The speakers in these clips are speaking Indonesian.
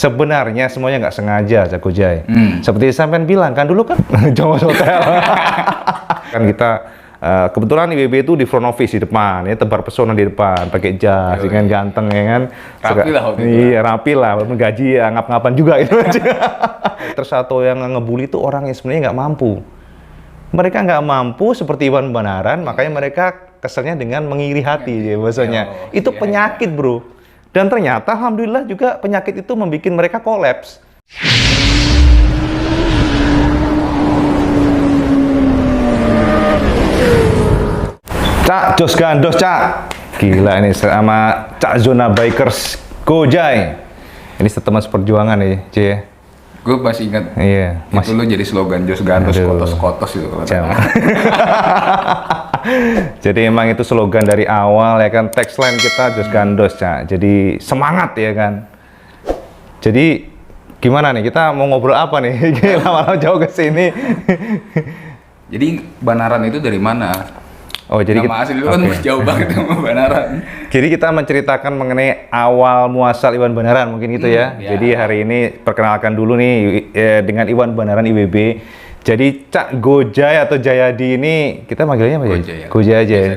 Sebenarnya semuanya nggak sengaja, Cak Gojai. Seperti sampean bilang kan dulu kan Jongos Hotel. Kan kita kebetulan IWB itu di front office di depan, ya tebar pesona di depan, pakai jas, kan ganteng ya kan. Rapi lah waktu itu. Iya rapi lah, walaupun gaji ya ngap-ngapan juga itu. Terus satu yang ngebully itu orang yang sebenarnya nggak mampu. Mereka nggak mampu seperti Iwan Banaran, makanya mereka keselnya dengan mengiri hati, ya bahasanya. Itu penyakit bro. Dan ternyata alhamdulillah juga penyakit itu membuat mereka kolaps. Cak, Jos Gandos, Cak. Gila ini sama Cak Zona Bikers Gojai. Ini teman seperjuangan nih, C. Gue masih ingat. Iya, Itu lo jadi slogan Jos Gandos, kotos-kotos itu. Jadi emang itu slogan dari awal ya kan, tagline kita Jos Gandos, Cak. Jadi semangat ya kan. Jadi gimana nih, kita mau ngobrol apa nih? Lama-lama jauh ke sini. Jadi Banaran itu dari mana? Oh, jadi nama asli lu kan masih jauh banget sama Banaran. Jadi kita menceritakan mengenai awal muasal Iwan Banaran mungkin gitu ya. Jadi hari ini perkenalkan dulu nih dengan Iwan Banaran IWB. Jadi Cak Gojai atau Jayadi ini kita manggilnya apa ya? Gojai aja ya.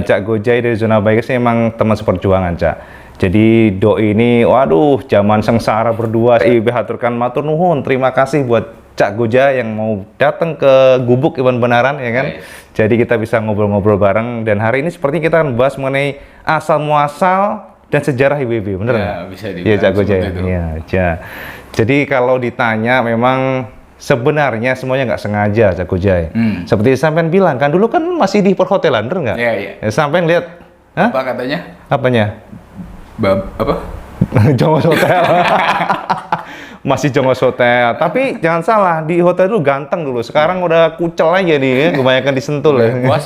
Cak Gojai dari Zona Bikers ini emang teman seperjuangan, Cak. Jadi doi ini, waduh, zaman sengsara berdua. IWB haturkan matur nuhun, terima kasih buat Cak Gojai yang mau datang ke gubuk Iwan Banaran ya kan. Jadi kita bisa ngobrol-ngobrol bareng dan hari ini seperti kita akan bahas mengenai asal muasal dan sejarah IWB, bener nggak? Ya, bisa dibilang. Iya, Cak Gojai. Iya, ja. Jadi kalau ditanya memang sebenarnya semuanya nggak sengaja, Cak Gojai. Seperti sampean bilang kan dulu kan masih di perhotelan, bener nggak? Iya, iya. Ya, sampean lihat, hah? Apa katanya? Apanya? Apa? Jongos Hotel. Masih Jongos Hotel. Tapi jangan salah, di hotel itu ganteng dulu. Sekarang udah kucel aja nih, ya. Kebanyakan disentul ya. Puas.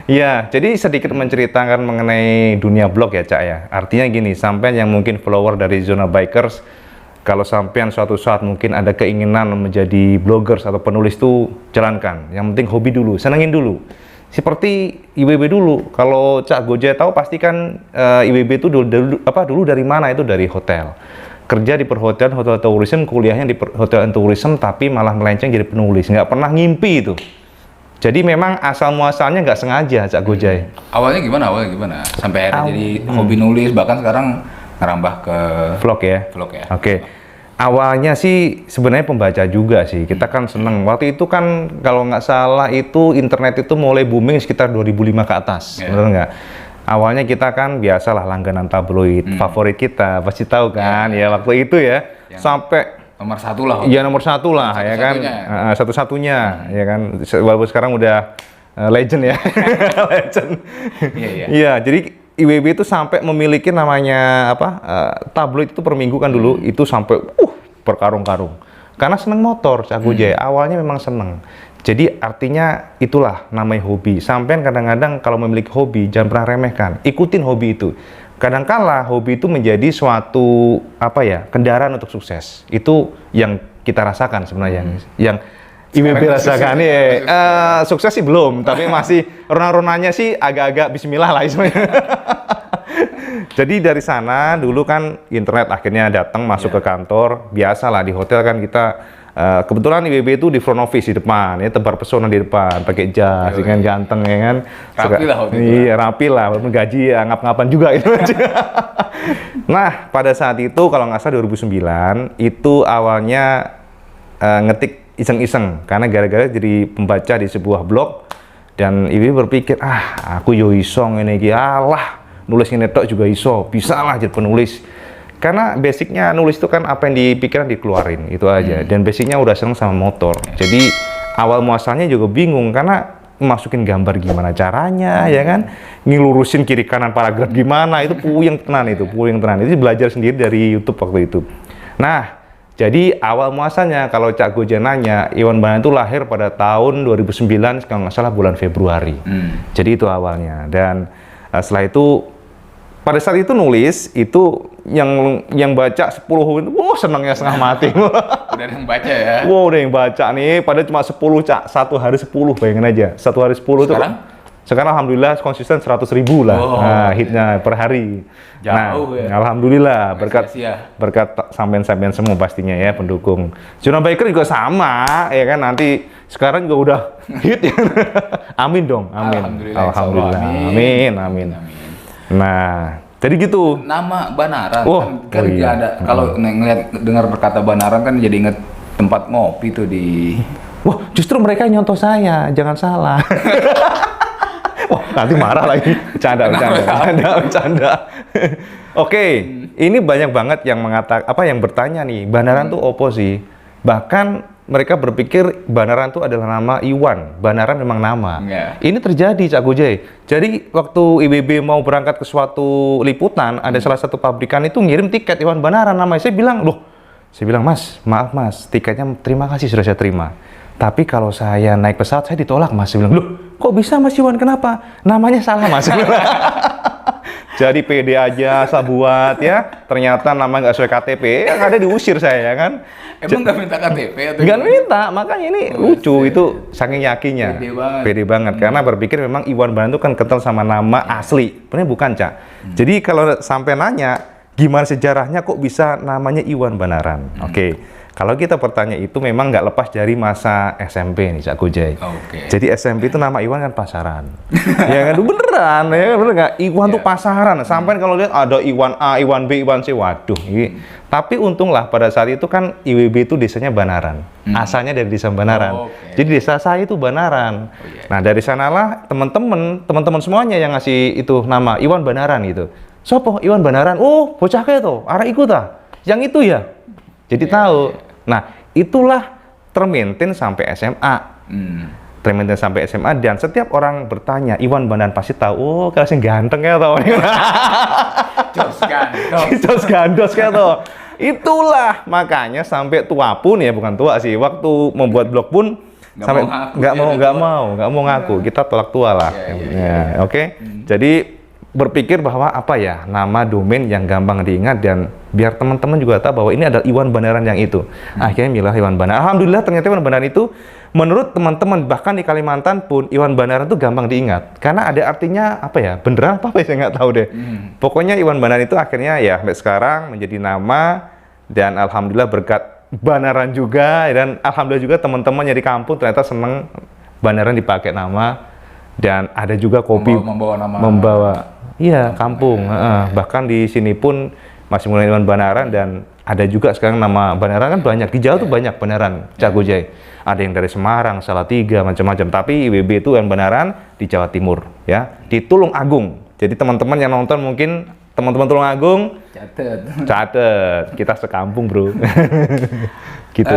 Iya, jadi sedikit menceritakan mengenai dunia blog ya, Cak ya. Artinya gini, sampean yang mungkin follower dari Zona Bikers, kalau sampean suatu saat mungkin ada keinginan menjadi bloggers atau penulis itu jalankan. Yang penting hobi dulu, senengin dulu. Seperti IWB dulu. Kalau Cak Gojai tahu pasti kan IWB itu dulu dari mana? Itu dari hotel. Kerja di perhotelan, hotel tourism, kuliahnya di hotel and tourism, tapi malah melenceng jadi penulis. Nggak pernah ngimpi itu. Jadi memang asal muasalnya nggak sengaja, Cak Gojai. Awalnya gimana? Sampai akhirnya jadi hobi nulis, bahkan sekarang ngerambah ke vlog ya. Oke. Awalnya sih sebenarnya pembaca juga sih. Kita kan seneng. Waktu itu kan kalau nggak salah itu internet itu mulai booming sekitar 2005 ke atas. Bener nggak? Awalnya kita kan biasalah langganan tabloid favorit kita, pasti tahu kan ya waktu itu ya. Sampai nomor satu lah. Iya nomor satu lah ya kan. Satu-satunya ya kan. Walaupun sekarang udah legend ya. Legend. Iya, jadi IWB itu sampai memiliki namanya apa tabloid itu per minggu kan dulu itu sampai berkarung-karung karena seneng motor Cak Gojai. Awalnya memang seneng, jadi artinya itulah namanya hobi. Sampean kadang-kadang kalau memiliki hobi jangan pernah remehkan, ikutin hobi itu. Kadangkala hobi itu menjadi suatu apa ya kendaraan untuk sukses. Itu yang kita rasakan sebenarnya, yang IWB rasakan nih. Sukses sih belum, tapi masih rona-ronanya sih agak-agak bismillah lah sebenarnya. Jadi dari sana dulu kan internet akhirnya datang masuk ke kantor. Biasalah di hotel kan kita kebetulan IWB itu di front office di depan, ya tebar pesona di depan, pakai jas, kan ganteng ya kan. Rapi lah waktu itu. Iya rapi lah, walaupun gaji ya ngap-ngapan juga itu. Nah pada saat itu kalau nggak salah 2009 itu awalnya ngetik iseng-iseng karena gara-gara jadi pembaca di sebuah blog dan IWB berpikir aku yo iso ngene iki alah nulis ngene tok juga iso, bisa lah jadi penulis. Karena basicnya nulis itu kan apa yang dipikiran dikeluarin, itu aja. Dan basicnya udah seneng sama motor. Jadi awal muasalnya juga bingung karena masukin gambar gimana caranya, ya kan? Ngelurusin kiri kanan paragraf gimana, itu puyeng tenan itu, puyeng tenan. Itu belajar sendiri dari YouTube waktu itu. Nah, jadi awal muasalnya kalau Cak Gojai nanya, Iwan Banaran itu lahir pada tahun 2009, kalau nggak salah bulan Februari. Jadi itu awalnya. Dan setelah itu pada saat itu nulis itu yang baca 10 itu senangnya setengah mati. Udah ada yang baca ya. Udah yang baca nih padahal cuma 10 Cak, satu hari 10 bayangin aja. Satu hari 10 itu Sekarang alhamdulillah konsisten 100.000 lah hitnya per hari. Jauh ya. Alhamdulillah berkat Sia-sia. sampean-sampean semua pastinya ya pendukung. Jonah Biker juga sama ya kan, nanti sekarang juga udah hit ya. Amin dong, amin. Alhamdulillah. Amin. Nah, jadi gitu. Nama Banaran oh kan iya. ada, kalau ngelihat dengar berkata Banaran kan jadi inget tempat ngopi tuh di. Wah, justru mereka yang nyontoh saya, jangan salah. Wah, nanti marah lagi. Bercanda. Oke, ini banyak banget yang yang bertanya nih, Banaran tuh opo sih? Bahkan mereka berpikir Banaran tuh adalah nama Iwan. Banaran memang nama. Yeah. Ini terjadi, Cak Gojay. Jadi waktu IBB mau berangkat ke suatu liputan, ada salah satu pabrikan itu ngirim tiket Iwan Banaran namanya. Saya bilang, Mas, maaf Mas, tiketnya terima kasih sudah saya terima. Tapi kalau saya naik pesawat, saya ditolak, Mas. Saya bilang, kok bisa Mas Iwan? Kenapa? Namanya salah, Mas. Jadi pede aja, saya buat ya. Ternyata nama nggak sesuai KTP, yang ada diusir saya, ya kan? Emang nggak minta KTP atau Nggak gimana? minta, makanya ini lucu. Itu saking yakinnya. Pede banget. Karena berpikir memang Iwan Banaran itu kan kental sama nama asli. Sebenarnya bukan, Cak. Jadi kalau sampai nanya, gimana sejarahnya kok bisa namanya Iwan Banaran? Oke. Kalau kita bertanya itu memang nggak lepas dari masa SMP nih, Cak Gojay. Jadi SMP itu nama Iwan kan pasaran. Ya kan, beneran ya, bener nggak? Iwan tuh pasaran. Sampai kalau lihat ada Iwan A, Iwan B, Iwan C, waduh. Tapi untunglah pada saat itu kan IWB itu desanya Banaran. Asalnya dari desa Banaran. Jadi desa saya itu Banaran. Nah dari sanalah teman-teman semuanya yang ngasih itu nama Iwan Banaran gitu. Sopo Iwan Banaran? Oh bocah kayak tuh, arah ikut ah. Yang itu ya. Jadi tahu. Nah, itulah termaintain sampai SMA. Termaintain sampai SMA dan setiap orang bertanya, Iwan Banaran pasti tahu. Oh, kalau sing ganteng ya tau. Jos gandos kayak tuh. Itulah makanya sampai tua pun ya, bukan tua sih. Waktu membuat blog pun nggak mau ngaku. Kita tolak tua lah. Oke. Jadi berpikir bahwa nama domain yang gampang diingat dan biar teman-teman juga tahu bahwa ini adalah Iwan Banaran yang itu. Akhirnya milah Iwan Banaran. Alhamdulillah ternyata Iwan Banaran itu menurut teman-teman bahkan di Kalimantan pun Iwan Banaran itu gampang diingat karena ada artinya beneran apa saya nggak tahu deh. Pokoknya Iwan Banaran itu akhirnya ya sampai sekarang menjadi nama dan alhamdulillah berkat Banaran juga dan alhamdulillah juga teman-teman di kampung ternyata seneng Banaran dipakai nama dan ada juga kopi membawa iya, kampung. Bahkan di sini pun masih mulai Iwan Banaran dan ada juga sekarang nama Banaran kan banyak. Di Jawa tuh banyak Banaran, Cak Gojay. Ada yang dari Semarang, Salatiga, macam-macam. Tapi IWB itu Iwan Banaran di Jawa Timur, ya. Di Tulung Agung. Jadi teman-teman yang nonton mungkin teman-teman Tulung Agung catet. Kita sekampung, Bro. Gitu.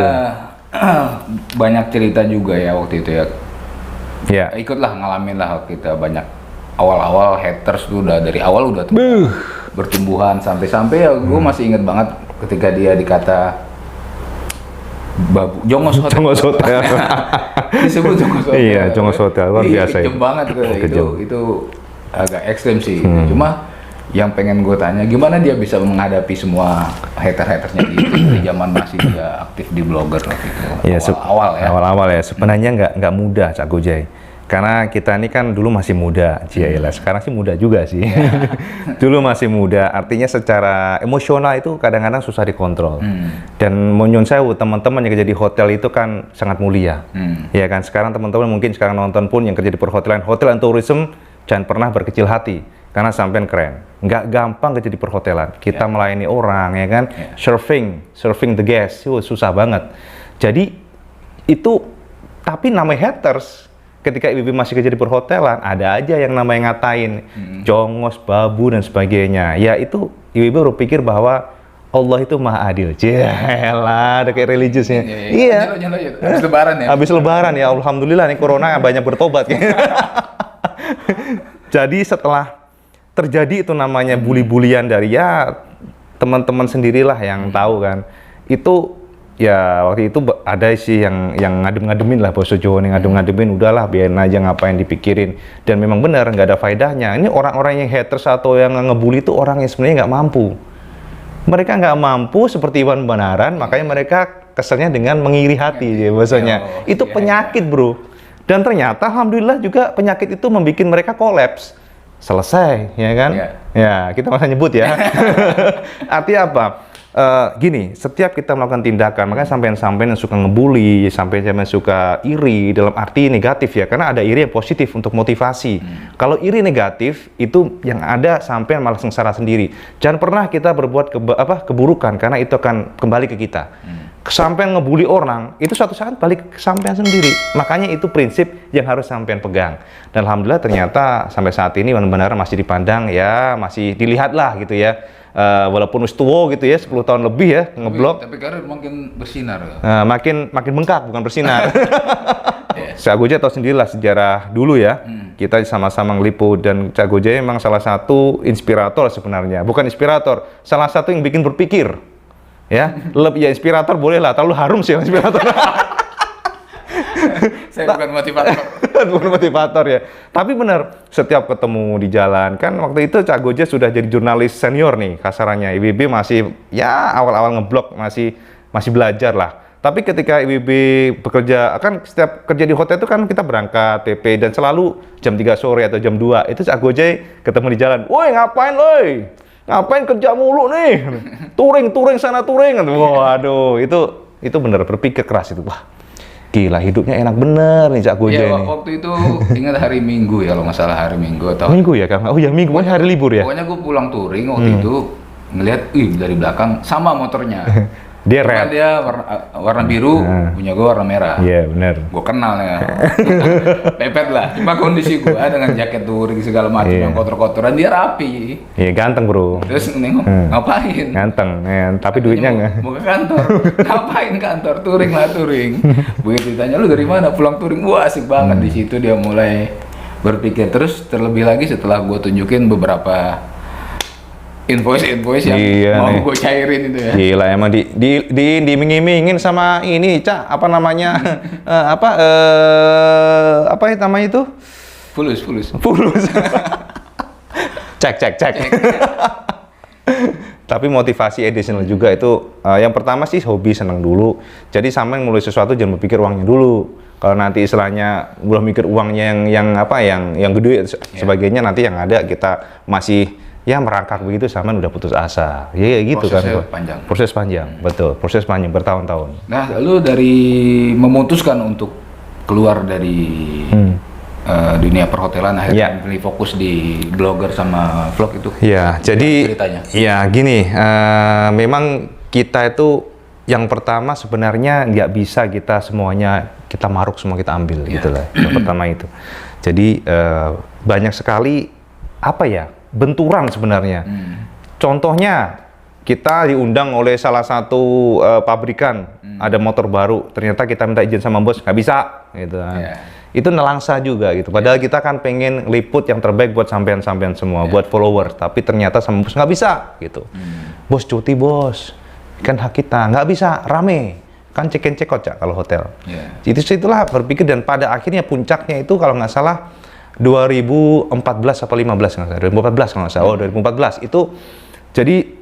Banyak cerita juga ya waktu itu ya. Ya. Ikutlah ngalamin lah kita banyak. Awal-awal haters tuh udah dari awal udah bertumbuhan sampai ya gue masih inget banget ketika dia dikata babu Jongos Hotel. Disebut Jongos Hotel. Iya, Jongos Hotel luar biasa itu. Kejam banget itu agak ekstrem sih. Cuma yang pengen gue tanya gimana dia bisa menghadapi semua hatersnya di zaman masih dia aktif di blogger gitu. Awal-awal ya. Sebenarnya nggak mudah, Cak Gojay. Karena kita ini kan dulu masih muda, sekarang sih muda juga sih. Dulu masih muda, artinya secara emosional itu kadang-kadang susah dikontrol. Dan menurut saya teman-teman yang kerja di hotel itu kan sangat mulia. Ya kan, sekarang teman-teman mungkin sekarang nonton pun yang kerja di perhotelan, hotel and tourism, jangan pernah berkecil hati. Karena sampean keren. Nggak gampang kerja di perhotelan. Kita melayani orang, ya kan. Serving the guest, susah banget. Jadi itu, tapi namanya haters. Ketika IWB masih kerja di perhotelan, ada aja yang namanya ngatain, jongos, babu, dan sebagainya. Ya itu, IWB berpikir bahwa Allah itu maha adil. Jelah, ada kayak religiusnya. Iya. Habis lebaran ya? Habis lebaran ya, alhamdulillah nih corona banyak bertobat. Jadi setelah terjadi itu namanya bully-bulian dari ya teman-teman sendirilah yang tahu kan. Itu ya waktu itu ada sih yang ngadem-ngademin lah bahasa Jawa nih, ngadem-ngademin udahlah biarin aja ngapain dipikirin dan memang benar nggak ada faedahnya. Ini orang-orang yang haters atau yang ngebully itu orang yang sebenarnya nggak mampu. Mereka nggak mampu seperti Iwan Banaran, makanya mereka kesannya dengan mengiri hati ya bahasanya. Itu penyakit, Bro. Dan ternyata alhamdulillah juga penyakit itu membuat mereka kolaps. Selesai, ya kan? Ya, kita masa nyebut ya. Artinya apa? Gini, setiap kita melakukan tindakan, makanya sampean-sampean yang suka ngebully, sampean-sampean suka iri dalam arti negatif ya, karena ada iri yang positif untuk motivasi. Kalau iri negatif itu yang ada sampean malah sengsara sendiri. Jangan pernah kita berbuat keburukan karena itu akan kembali ke kita. Sampean ngebully orang, itu suatu saat balik ke sampean sendiri. Makanya itu prinsip yang harus sampean pegang. Dan alhamdulillah ternyata sampai saat ini benar-benar masih dipandang ya, masih dilihat lah gitu ya. Walaupun wis tua gitu ya, 10 tahun lebih ya ngeblok. Tapi karir makin bersinar. Makin bengkak, bukan bersinar. Cak Gojek tahu sendirilah sejarah dulu ya. Kita sama-sama ngeliput dan Cak Gojek memang salah satu inspirator sebenarnya. Bukan inspirator, salah satu yang bikin berpikir. Ya, lebih ya inspirator boleh lah, terlalu harum sih inspirator. Saya bukan motivator. Bukan motivator ya. Tapi benar, setiap ketemu di jalan, kan waktu itu Cak Gojek sudah jadi jurnalis senior nih, kasarannya. IWB masih, ya awal-awal ngeblok, masih belajar lah. Tapi ketika IWB bekerja, kan setiap kerja di hotel itu kan kita berangkat, PP, dan selalu jam 3 sore atau jam 2, itu Cak Gojek ketemu di jalan. Woi ngapain woi? Ngapain kerja mulu nih? Touring sana touring. Waduh, itu bener berpikir keras itu. Wah, gila hidupnya enak bener nih Cak Gojek ya, nih. Waktu itu ingat hari Minggu ya, kalau nggak salah hari Minggu atau Minggu ya Kang? Oh ya Minggu, hari libur ya? Pokoknya gue pulang touring waktu itu ngelihat, dari belakang sama motornya. Dia red. Dia warna biru, punya gue warna merah. Iya benar. Gue kenal ya. Pepet lah. Cuma kondisi gue dengan jaket touring segala macam yang kotor-kotoran, dia rapi. Iya ganteng bro. Terus nengok, ngapain? Ganteng, tapi duitnya nggak. Mau ke kantor. Ngapain kantor? Touring lah touring. Begitu ditanya, lu dari mana? Pulang touring. Wah asik banget. Di situ dia mulai berpikir. Terus terlebih lagi setelah gue tunjukin beberapa invoice yang mau gue cairin itu ya. Gila emang diiming-imingin sama ini Cak, apa namanya? Apa namanya itu? Fulus. Cek. Tapi motivasi additional juga itu yang pertama sih hobi, seneng dulu. Jadi sampai mulai sesuatu jangan berpikir uangnya dulu. Kalau nanti istilahnya belum mikir uangnya yang gede sebagainya, nanti yang ada kita masih ya merangkak begitu sama udah putus asa. Ya gitu Proses panjang, betul. Proses panjang bertahun-tahun. Nah, lalu dari memutuskan untuk keluar dari dunia perhotelan akhirnya pilih fokus di blogger sama vlog itu. Ya, jadi ceritanya. Ya gini, memang kita itu yang pertama sebenarnya nggak bisa kita semuanya kita maruk semua kita ambil gitu lah. Yang pertama itu. Jadi banyak sekali benturan sebenarnya. Contohnya kita diundang oleh salah satu pabrikan, ada motor baru, ternyata kita minta izin sama bos nggak bisa, gitu kan. Itu nelangsa juga gitu. Padahal kita kan pengen liput yang terbaik buat sampean-sampean semua, buat followers, tapi ternyata sama bos nggak bisa, gitu. Bos cuti bos, kan hak kita nggak bisa, rame, kan cekot Cak kalau hotel. Itulah berpikir dan pada akhirnya puncaknya itu kalau nggak salah 2014 atau 15 nggak salah, 2014 kalau nggak salah. 2014 itu jadi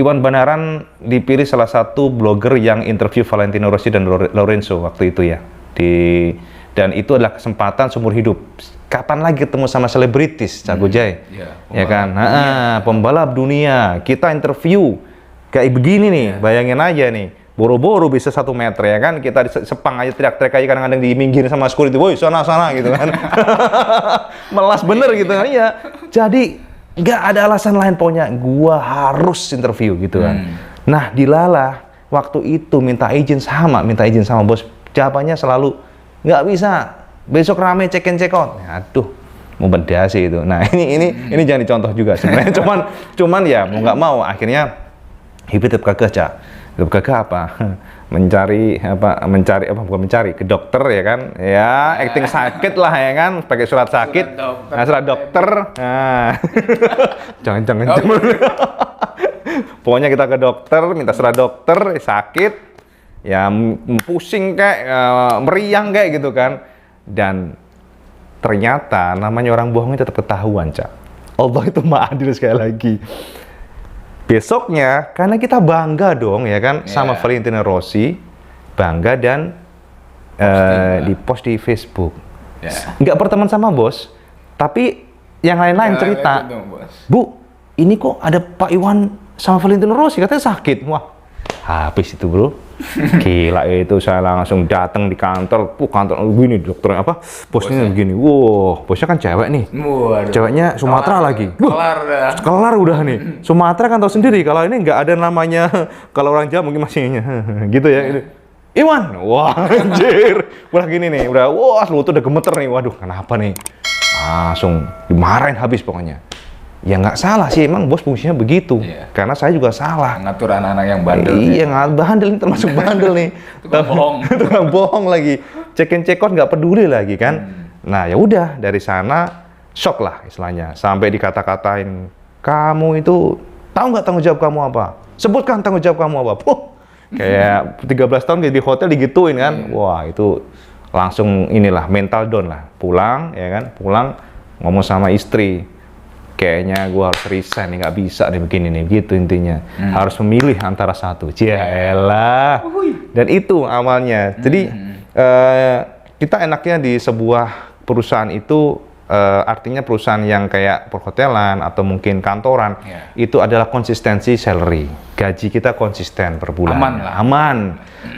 Iwan Banaran dipilih salah satu blogger yang interview Valentino Rossi dan Lorenzo waktu itu ya. Dan itu adalah kesempatan seumur hidup. Kapan lagi ketemu sama selebritis Cak Gojek? Ya kan? Pembalap dunia. Kita interview kayak begini nih, bayangin aja nih. Boro-boro bisa 1 meter ya kan, kita sepang aja teriak-teriak aja kadang-kadang diminggirin sama security, woi sana gitu kan. Melas bener gitu kan, ya. Jadi nggak ada alasan lain pokoknya, gua harus interview gitu kan. Nah dilala waktu itu minta izin sama bos, jawabannya selalu nggak bisa, besok rame cekot. Aduh, mau berdasi itu. Nah ini jangan dicontoh juga sebenarnya. cuman ya mau nggak mau akhirnya hidup kagak Cak. Gagah ke dokter ya kan, ya acting sakit lah ya kan, pakai surat sakit, surat dokter, jangan pokoknya kita ke dokter, minta surat dokter, sakit, ya pusing kayak, meriang kayak gitu kan, dan ternyata namanya orang bohong itu tetap ketahuan Cak. Allah itu maha adil sekali lagi. Besoknya, karena kita bangga dong ya kan, sama Valentino Rossi, bangga dan di post di Facebook. nggak berteman sama bos, tapi yang lain-lain cerita, Bu, ini kok ada Pak Iwan sama Valentino Rossi katanya sakit. Wah, habis itu bro. Gila itu, saya langsung datang di kantor, kantor begini, dokter apa, bosnya begini, wow, bosnya kan cewek nih, ceweknya Sumatera lagi, kelar udah nih, Sumatera kan tahu sendiri, kalau ini nggak ada namanya, kalau orang Jawa mungkin masih gitu ya, Iwan, wah anjir, udah gini nih, wah lutut udah gemeter nih, waduh kenapa nih, langsung dimarahin habis pokoknya. Ya nggak salah sih, emang bos fungsinya begitu. Karena saya juga salah. Ngatur anak-anak yang bandel. Iya, bandel ini termasuk bandel nih. Tukang bohong. Tukang bohong lagi. Check-in check-out nggak peduli lagi kan. Nah ya udah, dari sana shock lah istilahnya. Sampai dikata-katain, kamu itu tahu nggak tanggung jawab kamu apa? Sebutkan tanggung jawab kamu apa? Kayak 13 tahun di hotel digituin kan. Wah itu langsung inilah mental down lah. Pulang ya kan, pulang ngomong sama istri. Kayaknya gue harus resign nih, nggak bisa nih begini nih, gitu intinya. Harus memilih antara satu. Cialah. Dan itu awalnya. Jadi kita enaknya di sebuah perusahaan itu, artinya perusahaan yang kayak perhotelan atau mungkin kantoran, itu adalah konsistensi salary. Gaji kita konsisten per bulan. Aman lah. Aman.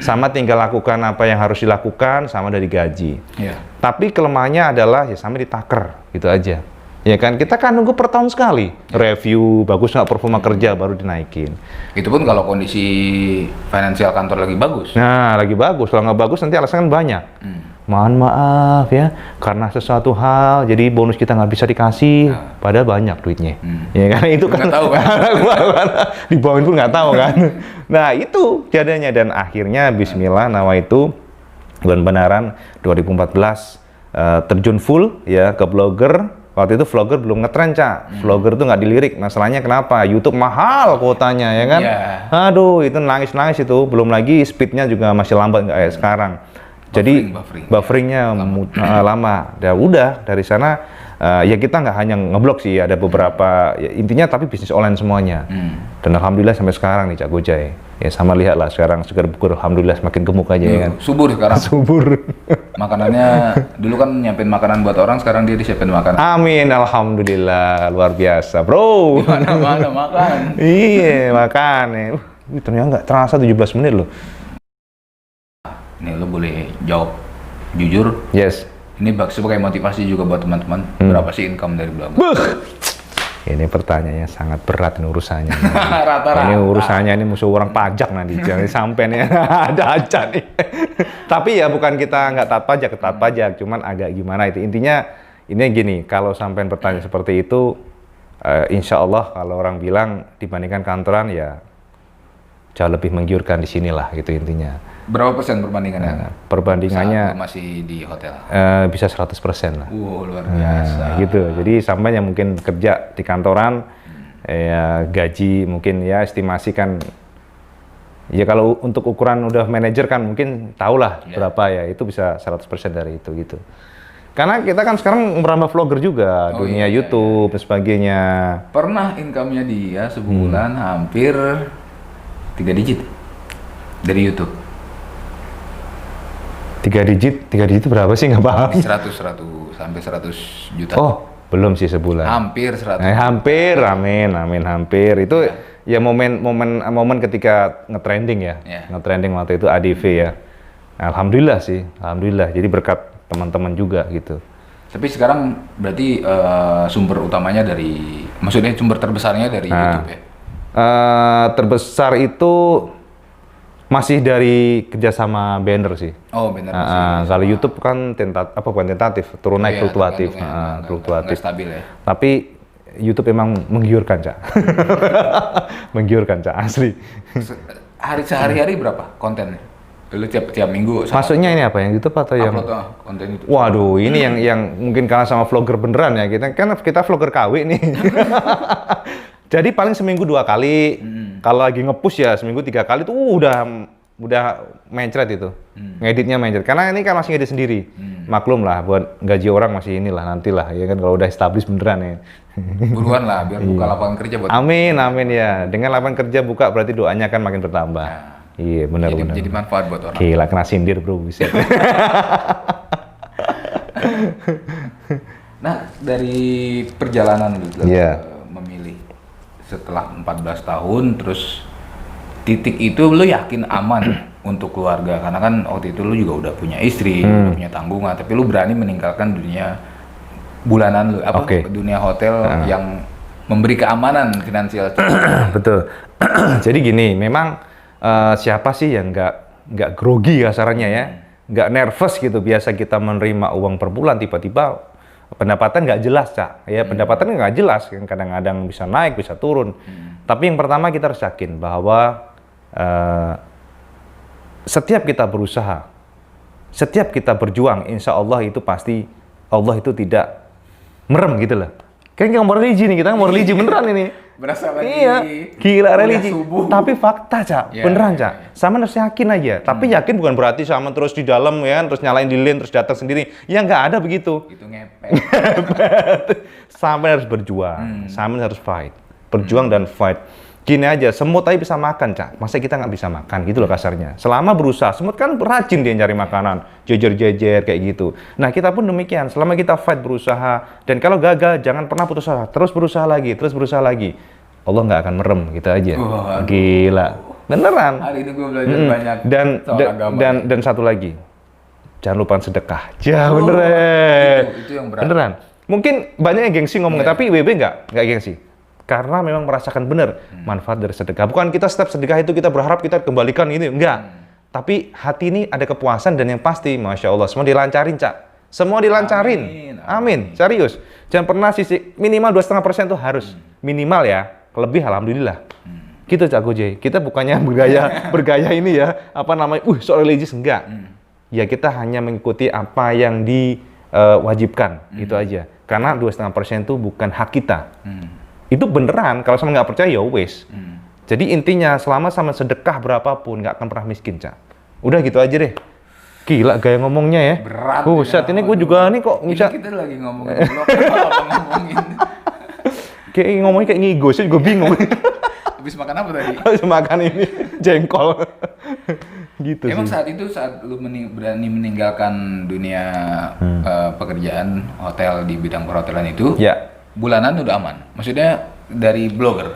Sama tinggal lakukan apa yang harus dilakukan, sama dari gaji. Tapi kelemahannya adalah ya sama ditaker, gitu aja. Ya kan, kita kan nunggu per tahun sekali. Review, bagus nggak performa kerja, baru dinaikin. Itu pun kalau kondisi finansial kantor lagi bagus. Nah, lagi bagus. Kalau nggak bagus, nanti alasan kan banyak. Mohon maaf ya, karena sesuatu hal, jadi bonus kita nggak bisa dikasih, padahal banyak duitnya. Ya kan, itu kan. Nggak tahu kan. Di bawah pun nggak tahu kan. Nah, itu jadinya. Dan akhirnya, bismillah, itu benar-benaran 2014 terjun full ya ke blogger. Waktu itu vlogger belum ngetren, Cak. Vlogger tuh nggak dilirik. Masalahnya kenapa? YouTube mahal kuotanya, ya kan? Aduh, itu nangis-nangis itu. Belum lagi speednya juga masih lambat, nggak kayak sekarang. Jadi bufferingnya lama. Ya udah, dari sana ya kita nggak hanya ngeblog sih, ada beberapa, ya, intinya tapi bisnis online semuanya. Dan alhamdulillah sampai sekarang nih Cak Gojay. Ya sama lihatlah sekarang segar bukur, alhamdulillah semakin gemuk aja ya kan. Subur sekarang. Subur. Makanannya dulu kan nyiapin makanan buat orang, sekarang dia disiapin makanan. Amin, alhamdulillah, luar biasa, bro. Mana makan. Iya, makan. Ternyata nggak terasa 17 menit loh. Nih lo boleh jawab jujur. Yes. Ini sebagai motivasi juga buat teman-teman. Berapa sih income dari blog? Ini pertanyaannya sangat berat ini urusannya. Rata-rata. Ini urusannya ini musuh orang pajak nanti. Jangan sampai nih ada aja nih. Tapi ya bukan kita nggak taat pajak, cuman agak gimana itu. Intinya ini gini, kalau sampai pertanyaan seperti itu, insya Allah kalau orang bilang dibandingkan kantoran ya jauh lebih menggiurkan di sinilah gitu intinya. Berapa persen perbandingannya? Perbandingannya masih di hotel. Bisa 100% lah. Luar biasa. Gitu. Jadi sampai yang mungkin kerja di kantoran, ya gaji mungkin ya estimasi kan, ya kalau untuk ukuran udah manajer kan mungkin tahulah berapa ya, itu bisa 100% dari itu gitu. Karena kita kan sekarang merambah vlogger juga, dunia YouTube dan sebagainya. Pernah income-nya dia sebulan hampir 3 digit dari YouTube. 3 digit berapa sih, nggak paham. 100 sampai 100 juta. Oh, belum sih sebulan. Hampir 100. Hampir, amin, hampir. Itu ya momen ketika ngetrending ya. Ngetrending waktu itu ADV ya. Alhamdulillah sih, alhamdulillah. Jadi berkat teman-teman juga gitu. Tapi sekarang berarti sumber utamanya maksudnya sumber terbesarnya dari YouTube ya? Terbesar itu masih dari kerjasama banner sih. Oh, banner. Kalau YouTube kan tentatif, turun naik fluktuatif. Nggak stabil ya. Tapi YouTube emang menggiurkan, Cak. Menggiurkan, Cak, asli. Sehari-hari berapa kontennya? Lu tiap minggu. Maksudnya ini apa, yang YouTube atau yang konten itu? Waduh, ini yang mungkin kalah sama vlogger beneran ya. Kita vlogger KW nih. Jadi paling seminggu 2 kali. Kalau lagi nge-push ya seminggu 3 kali tuh udah mencret itu. Ngeditnya mencret. Karena ini kan masih ngedit sendiri. Maklum lah, buat gaji orang masih inilah nantilah ya kan, kalau udah established beneran ya. Buruan lah biar buka lapangan kerja buat. Amin ya. Dengan lapangan kerja buka berarti doanya kan makin bertambah. Iya, benar. Jadi manfaat buat orang. Gila, kena sindir bro, buset. Nah, dari perjalanan lu Iya. memilih setelah 14 tahun, terus titik itu lu yakin aman untuk keluarga? Karena kan waktu itu lu juga udah punya istri, udah punya tanggungan, tapi lu berani meninggalkan dunia bulanan lu, dunia hotel yang memberi keamanan finansial. Betul. Jadi gini, memang siapa sih yang nggak grogi kasarannya ya, nggak nervous gitu. Biasa kita menerima uang per bulan, tiba-tiba pendapatan nggak jelas, Cak. Ya, pendapatan nggak jelas, kan kadang-kadang bisa naik, bisa turun. Tapi yang pertama kita harus yakin bahwa setiap kita berusaha, setiap kita berjuang, insya Allah itu pasti Allah itu tidak merem gitu loh. Kan kita mau religi nih, kita mau religi beneran ini. Berasa lagi Iya, gila religi. subuh. Tapi fakta, Cak. Beneran, Cak. Sama harus yakin aja. Tapi yakin bukan berarti sama terus di dalam ya, terus nyalain lilin, terus datang sendiri. Ya nggak ada begitu. Itu ngepet. Sama harus berjuang, sama harus fight. Berjuang dan fight. Gini aja, semut aja bisa makan, Cak. Masa kita nggak bisa makan, gitu loh kasarnya. Selama berusaha, semut kan rajin dia nyari makanan, jejer-jejer kayak gitu. Nah, kita pun demikian. Selama kita fight, berusaha, dan kalau gagal, jangan pernah putus asa. Terus berusaha lagi, terus berusaha lagi. Allah nggak akan merem, gitu aja. Gila. Beneran. Hari ini gue belajar banyak soal agama. Dan satu lagi, jangan lupa sedekah. Ya, beneran. Itu yang berat. Beneran. Mungkin banyak yang gengsi ngomong, tapi WB nggak gengsi. Karena memang merasakan benar manfaat dari sedekah. Bukan kita setiap sedekah itu kita berharap kita kembalikan ini, enggak. Tapi hati ini ada kepuasan dan yang pasti, Masya Allah, semua dilancarin, Cak. Semua dilancarin. Amin. Serius. Jangan pernah sisi minimal 2,5% itu harus. Minimal ya. Lebih alhamdulillah. Gitu, Cak Gojek. Kita bukannya bergaya ini ya, apa namanya, soal religius, enggak. Ya kita hanya mengikuti apa yang diwajibkan, gitu aja. Karena 2,5% itu bukan hak kita. Itu beneran, kalau sama nggak percaya ya wes. Jadi intinya selama sama sedekah berapapun nggak akan pernah miskin, Cak. Udah gitu aja deh. Gila gaya ngomongnya ya. Berat. Saat ini gue juga nih kok bisa. Kita lagi ngomongin blog, apa ngomongin. Kayak ngomongnya kayak ngigo, saya juga bingung. Habis makan apa tadi? Habis makan ini jengkol. Gitu Emang sih. saat itu saat lu berani meninggalkan dunia pekerjaan hotel di bidang perhotelan itu, Ya. bulanan udah aman. Maksudnya dari blogger.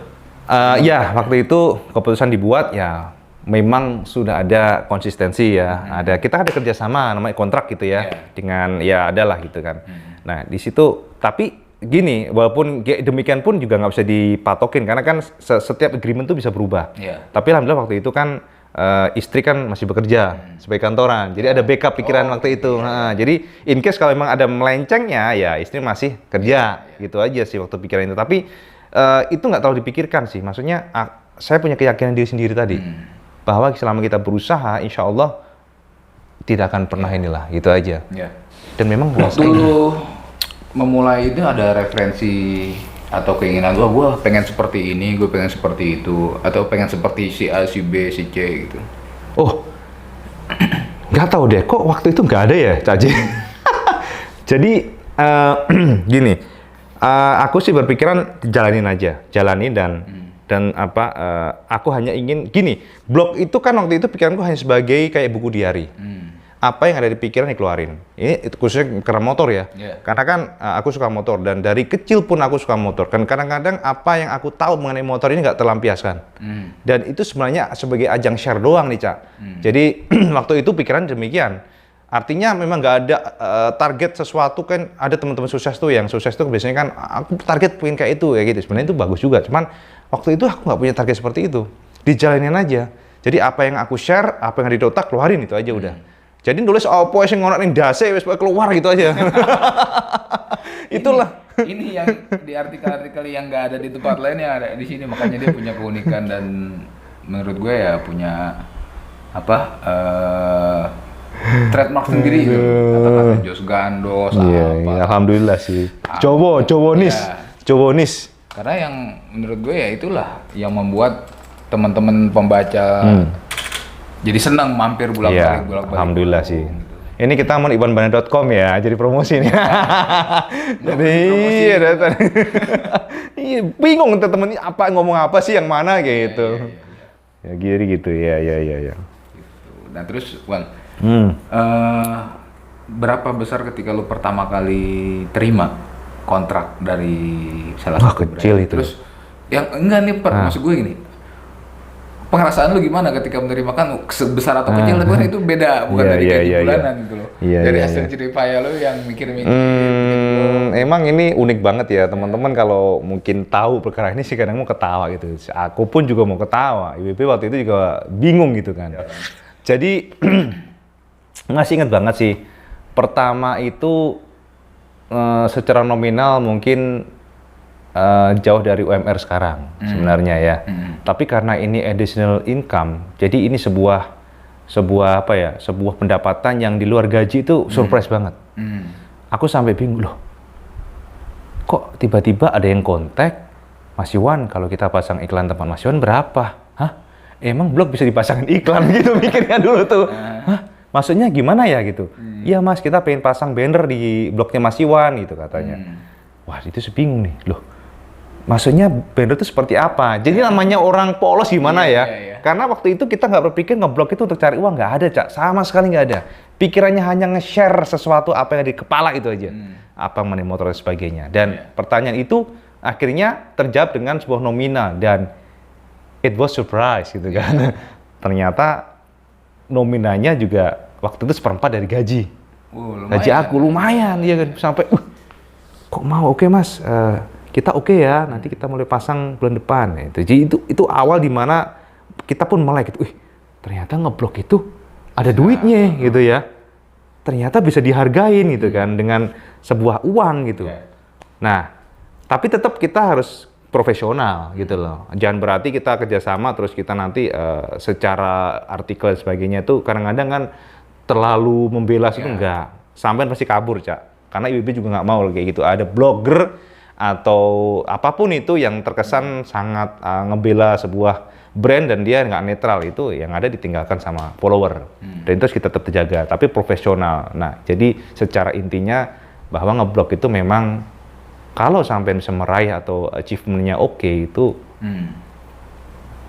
Ya, waktu itu keputusan dibuat ya memang sudah ada konsistensi ya. Kita ada kerjasama namanya kontrak gitu ya dengan ya adalah gitu kan. Nah di situ tapi gini, walaupun demikian pun juga nggak bisa dipatokin karena kan setiap agreement itu bisa berubah. Tapi alhamdulillah waktu itu kan istri kan masih bekerja sebagai kantoran, jadi ada backup pikiran waktu itu. Nah, jadi in case kalau memang ada melencengnya, ya istri masih kerja, gitu aja sih waktu pikiran itu. Tapi itu nggak terlalu dipikirkan sih. Maksudnya saya punya keyakinan diri sendiri tadi bahwa selama kita berusaha, insya Allah tidak akan pernah inilah, gitu aja. Dan memang waktu lu memulai itu ada referensi atau keinginan gue pengen seperti ini, gue pengen seperti itu, atau pengen seperti si A, si B, si C gitu. Oh, nggak tahu deh, kok waktu itu nggak ada ya, Caji. Jadi gini, aku sih berpikiran jalanin aja, dan apa, aku hanya ingin gini, blog itu kan waktu itu pikiranku hanya sebagai kayak buku diari. Apa yang ada di pikiran dikeluarin. Ini khususnya karena motor ya. Karena kan aku suka motor dan dari kecil pun aku suka motor. Kan kadang-kadang apa yang aku tahu mengenai motor ini nggak terlampiaskan. Dan itu sebenarnya sebagai ajang share doang nih, Cak. Jadi waktu itu pikiran demikian. Artinya memang nggak ada target sesuatu kan. Ada teman-teman sukses tuh yang sukses tuh biasanya kan aku target pengen kayak itu ya gitu. Sebenarnya itu bagus juga. Cuman waktu itu aku nggak punya target seperti itu. Dijalanin aja. Jadi apa yang aku share, apa yang ada di otak keluarin itu aja udah. Jadi nulis apa sing ngono ning dase wis keluar gitu aja. Itulah. Ini yang di artikel-artikel yang nggak ada di tempat lain yang ada di sini, makanya dia punya keunikan dan menurut gue ya punya apa trademark sendiri gitu. Kata-kata Jos Gandos apa. Alhamdulillah sih. Cowonis. Karena yang menurut gue ya itulah yang membuat teman-teman pembaca jadi senang mampir bolak-balik. Alhamdulillah sih. Ini kita mau iwanbana.com ya, jadi promosi nih. Jadi iya, bingung temen ini apa ngomong apa sih yang mana kayak gitu. Ya gitu ya. Gitu. Nah terus Bang, berapa besar ketika lu pertama kali terima kontrak dari salah Wah, satu kecil brand? itu. Terus yang enggak nih, maksud gue gini, perasaan lu gimana ketika menerima, kan sebesar atau kecil tapi kan itu beda, bukan Iya, dari iya, gaji iya, bulanan gitu loh. Iya, Dari iya, hasil iya. jerih payah lu yang mikir-mikir. Emang ini unik banget ya teman-teman, kalau mungkin tahu perkara ini sih kadang mau ketawa gitu. Aku pun juga mau ketawa. IWB waktu itu juga bingung gitu kan. Jadi masih ingat banget sih. Pertama itu secara nominal mungkin jauh dari UMR sekarang sebenarnya ya. Tapi karena ini additional income, jadi ini sebuah apa ya? Sebuah pendapatan yang di luar gaji itu surprise banget. Aku sampai bingung loh. Kok tiba-tiba ada yang kontak Mas Iwan, kalau kita pasang iklan tempat Mas Iwan berapa? Hah? Emang blog bisa dipasangin iklan gitu mikirnya dulu tuh. Hah? Maksudnya gimana ya gitu? Iya Mas, kita pengen pasang banner di blognya Mas Iwan gitu katanya. Wah, itu bingung nih. Loh, maksudnya banner itu seperti apa? Jadi namanya orang polos gimana ya? Iya. Karena waktu itu kita nggak berpikir ngeblog itu untuk cari uang, nggak ada, Cak. Sama sekali nggak ada. Pikirannya hanya nge-share sesuatu apa yang ada di kepala itu aja. Apa money motor dan sebagainya. Dan pertanyaan itu akhirnya terjawab dengan sebuah nominal, dan it was surprise gitu kan. Ternyata nominalnya juga waktu itu 1/4 dari gaji. Gaji aku lumayan, ya kan, sampai kok mau, oke Mas, kita oke ya, nanti kita mulai pasang bulan depan. Jadi itu awal dimana kita pun melek gitu, ternyata ngeblog itu ada duitnya gitu ya. Ternyata bisa dihargain gitu kan dengan sebuah uang gitu. Nah, tapi tetap kita harus profesional gitu loh. Jangan berarti kita kerjasama terus kita nanti secara artikel dan sebagainya itu kadang-kadang kan terlalu membela itu enggak. Sampai pasti kabur, Cak. Karena IWB juga nggak mau kayak gitu. Ada blogger atau apapun itu yang terkesan sangat ngebela sebuah brand dan dia nggak netral, itu yang ada ditinggalkan sama follower. Dan itu kita tetap terjaga, tapi profesional. Nah, jadi secara intinya bahwa ngeblog itu memang kalau sampai bisa meraih atau achievement-nya oke, itu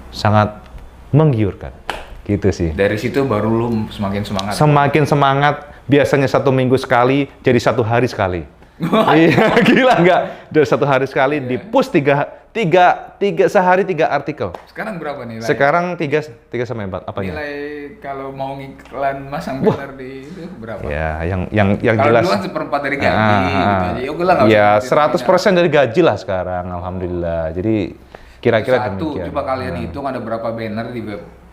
sangat menggiurkan. Gitu sih. Dari situ baru lu semakin semangat. Semakin semangat, biasanya 1 minggu sekali, jadi 1 hari sekali. Iya, gila nggak? Dari 1 hari sekali, di-push 3 sehari 3 artikel. Sekarang berapa nilai? Sekarang 3 sampai 4, apanya? Nilai kalau mau ngiklan masang banner di itu berapa? Ya, yang Kalau jelas. dulu kan 1/4 dari gaji gitu aja. Oke lah, nggak Ya, usah 100% dari gaji lah sekarang, alhamdulillah. Jadi kira-kira satu, demikian. coba kalian hitung ada berapa banner di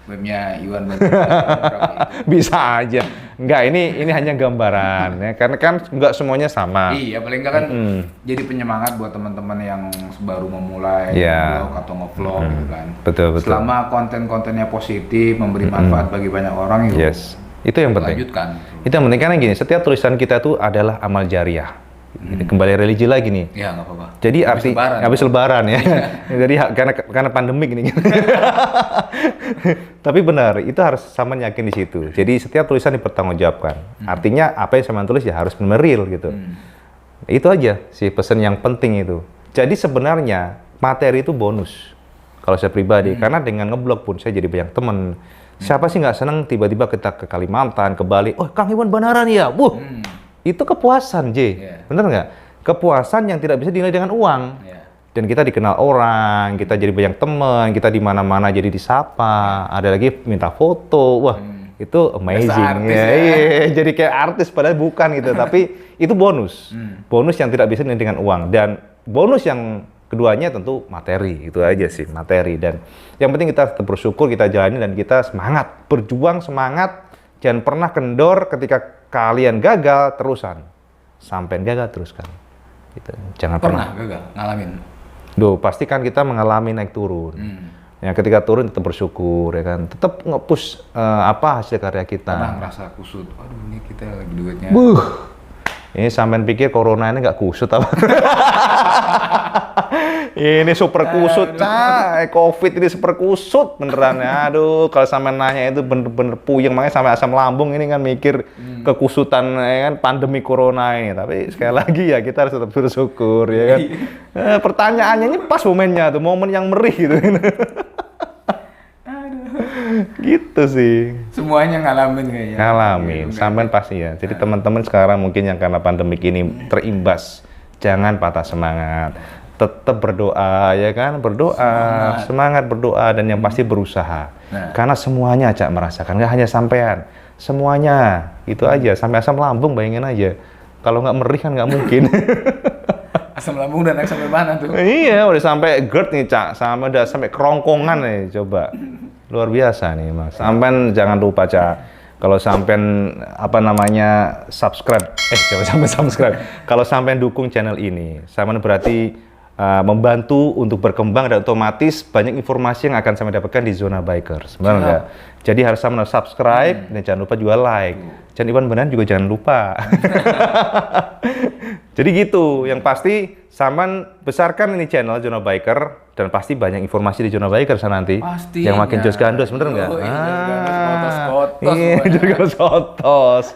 webnya Iwan Berarti. Berapa itu? Bisa aja. Enggak, ini hanya gambaran ya. Karena kan enggak semuanya sama. Iya, paling nggak kan jadi penyemangat buat teman-teman yang baru memulai Iya. vlog atau nge-vlog gitu kan. Betul. Selama konten-kontennya positif, memberi manfaat bagi banyak orang, itu Yes. Itu yang penting. lanjutkan. Itu yang penting, karena gini, setiap tulisan kita itu adalah amal jariah. Kembali religi lagi nih. Ya, nggak apa-apa. Jadi habis lebaran ya. Jadi karena pandemik ini. Tapi benar, itu harus sama yakin di situ. Jadi setiap tulisan dipertanggungjawabkan. Artinya apa yang saya tulis ya harus benar real gitu. Itu aja sih pesan yang penting itu. Jadi sebenarnya materi itu bonus. Kalau saya pribadi, karena dengan ngeblog pun saya jadi banyak teman. Siapa sih nggak senang tiba-tiba kita ke Kalimantan, ke Bali, oh Kang Iwan Banaran ya, itu kepuasan, bener nggak? Kepuasan yang tidak bisa dinilai dengan uang. Dan kita dikenal orang, kita jadi banyak teman, kita di mana-mana jadi disapa, ada lagi minta foto, wah itu amazing artis ya. ya. Iya, jadi kayak artis padahal bukan gitu, tapi itu bonus, bonus yang tidak bisa dinilai dengan uang. Dan bonus yang keduanya tentu materi, itu aja sih, materi. Dan yang penting kita tetap bersyukur, kita jalani, dan kita semangat, berjuang semangat, jangan pernah kendor. Ketika kalian gagal, terusan. Sampai gagal, teruskan. Gitu. Jangan pernah. Gagal, ngalamin. Duh, pasti kan kita mengalami naik turun. Ya, ketika turun tetap bersyukur, ya kan. Tetap nge-push apa hasil karya kita. Pernah ngerasa kusut, waduh ini kita lagi duitnya. Ini sampean pikir corona ini nggak kusut apa? Ini super kusut, COVID ini super kusut beneran ya. Aduh, kalau sampean nanya itu bener-bener puyeng, makanya sampai asam lambung ini kan mikir kekusutan ya kan, pandemi corona ini. Tapi sekali lagi ya kita harus tetap bersyukur ya kan. Pertanyaannya ini pas momennya tuh, momen yang merih gitu. Gitu sih. Semuanya ngalamin kayaknya. Ngalamin, Gitu, sampean pasti ya. Jadi teman-teman sekarang mungkin yang karena pandemik ini terimbas, jangan patah semangat. Tetap berdoa ya kan, berdoa, semangat berdoa dan yang pasti berusaha. Nah. Karena semuanya Cak merasakan, nggak hanya sampean, semuanya itu aja. Sampai asam lambung bayangin aja. Kalau nggak merih kan nggak mungkin. Asam lambung udah naik sampai mana tuh? Iya, udah sampai GERD nih Cak, udah sampai kerongkongan nih, coba. Luar biasa nih Mas. Sampean jangan lupa Cak. Kalau sampean apa namanya subscribe, jangan sampai subscribe. Kalau sampean dukung channel ini, sampean berarti membantu untuk berkembang dan otomatis banyak informasi yang akan saya dapatkan di Zona Bikers. Benar nggak? Jadi harus sama subscribe dan jangan lupa juga like. Dan Iwan Benan juga jangan lupa. Jadi gitu, yang pasti sampean besarkan ini channel Zona Biker dan pasti banyak informasi di Zona Biker sana nanti. Pastinya. Yang makin jos gandos, bener nggak? Iya, jos gandos, kotos-kotos. Iya, jos gandos, kotos.